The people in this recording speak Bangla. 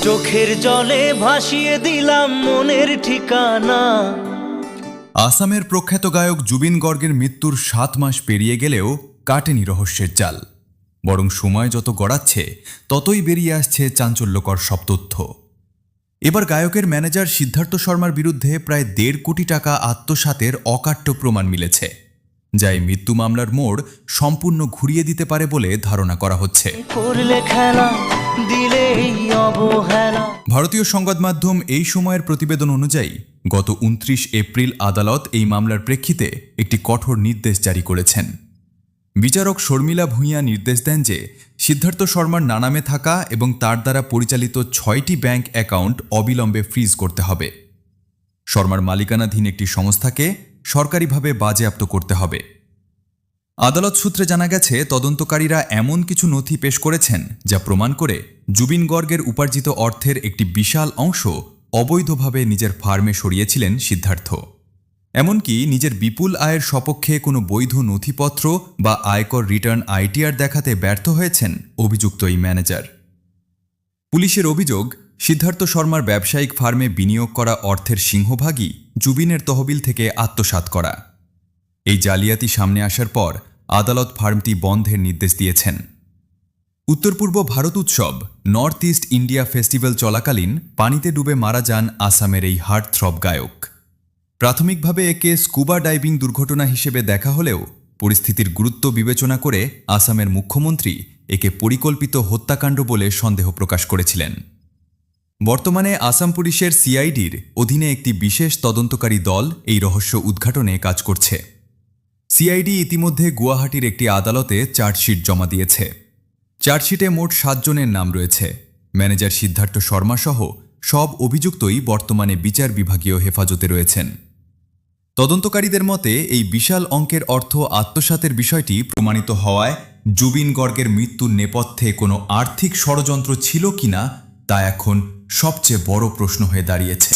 চোখের জলে ভাসিয়ে দিলাম মনের ঠিকানা। আসামের প্রখ্যাত গায়ক জুবিন গর্গের মৃত্যুর 7 মাস পেরিয়ে গেলেও কাটেনি রহস্যের জাল, বরং সময় যত গড়াচ্ছে ততই বেরিয়ে আসছে চাঞ্চল্যকর সব তথ্য। এবার গায়কের ম্যানেজার সিদ্ধার্থ শর্মার বিরুদ্ধে প্রায় 1.5 কোটি টাকা আত্মসাতের অকাট্য প্রমাণ মিলেছে, যা এই মৃত্যু মামলার মোড় সম্পূর্ণ ঘুরিয়ে দিতে পারে বলে ধারণা করা হচ্ছে। করলে খেলা দিলেই অবহেলা। ভারতীয় সংবাদ মাধ্যম এই সময়ের প্রতিবেদন অনুযায়ী গত 29 এপ্রিল আদালত এই মামলার প্রেক্ষিতে একটি কঠোর নির্দেশ জারি করেছেন। বিচারক শর্মিলা ভূঁইয়া নির্দেশ দেন যে সিদ্ধার্থ শর্মার নামে থাকা এবং তার দ্বারা পরিচালিত 6টি ব্যাংক অ্যাকাউন্ট অবিলম্বে ফ্রিজ করতে হবে। শর্মার মালিকানাধীন একটি সংস্থাকে সরকারিভাবে বাজেয়াপ্ত করতে হবে। আদালত সূত্রে জানা গেছে, তদন্তকারীরা এমন কিছু নথি পেশ করেছেন যা প্রমাণ করে জুবিন গর্গের উপার্জিত অর্থের একটি বিশাল অংশ অবৈধভাবে নিজের ফার্মে সরিয়েছিলেন সিদ্ধার্থ। এমনকি নিজের বিপুল আয়ের সপক্ষে কোনো বৈধ নথিপত্র বা আয়কর রিটার্ন আইটিআর দেখাতে ব্যর্থ হয়েছেন অভিযুক্ত এই ম্যানেজার। পুলিশের অভিযোগ, সিদ্ধার্থ শর্মার ব্যবসায়িক ফার্মে বিনিয়োগ করা অর্থের সিংহভাগই জুবিনের তহবিল থেকে আত্মসাৎ করা। এই জালিয়াতি সামনে আসার পর আদালত ফার্মটি বন্ধের নির্দেশ দিয়েছেন। উত্তর পূর্ব ভারত উৎসব নর্থ ইস্ট ইন্ডিয়া ফেস্টিভ্যাল চলাকালীন পানিতে ডুবে মারা যান আসামের এই হার্টথ্রব গায়ক। প্রাথমিকভাবে একে স্কুবা ডাইভিং দুর্ঘটনা হিসেবে দেখা হলেও পরিস্থিতির গুরুত্ব বিবেচনা করে আসামের মুখ্যমন্ত্রী একে পরিকল্পিত হত্যাকাণ্ড বলে সন্দেহ প্রকাশ করেছিলেন। বর্তমানে আসাম পুলিশের সিআইডির অধীনে একটি বিশেষ তদন্তকারী দল এই রহস্য উদ্ঘাটনে কাজ করছে। সিআইডি ইতিমধ্যে গুয়াহাটির একটি আদালতে চার্জশিট জমা দিয়েছে। চার্জশিটে মোট 7 জনের নাম রয়েছে। ম্যানেজার সিদ্ধার্থ শর্মা সহ সব অভিযুক্তই বর্তমানে বিচার বিভাগীয় হেফাজতে রয়েছেন। তদন্তকারীদের মতে এই বিশাল অঙ্কের অর্থ আত্মসাতের বিষয়টি প্রমাণিত হওয়ায় জুবিন গর্গের মৃত্যুর নেপথ্যে কোনো আর্থিক ষড়যন্ত্র ছিল কিনা তা এখন সবচেয়ে বড় প্রশ্ন হয়ে দাঁড়িয়েছে।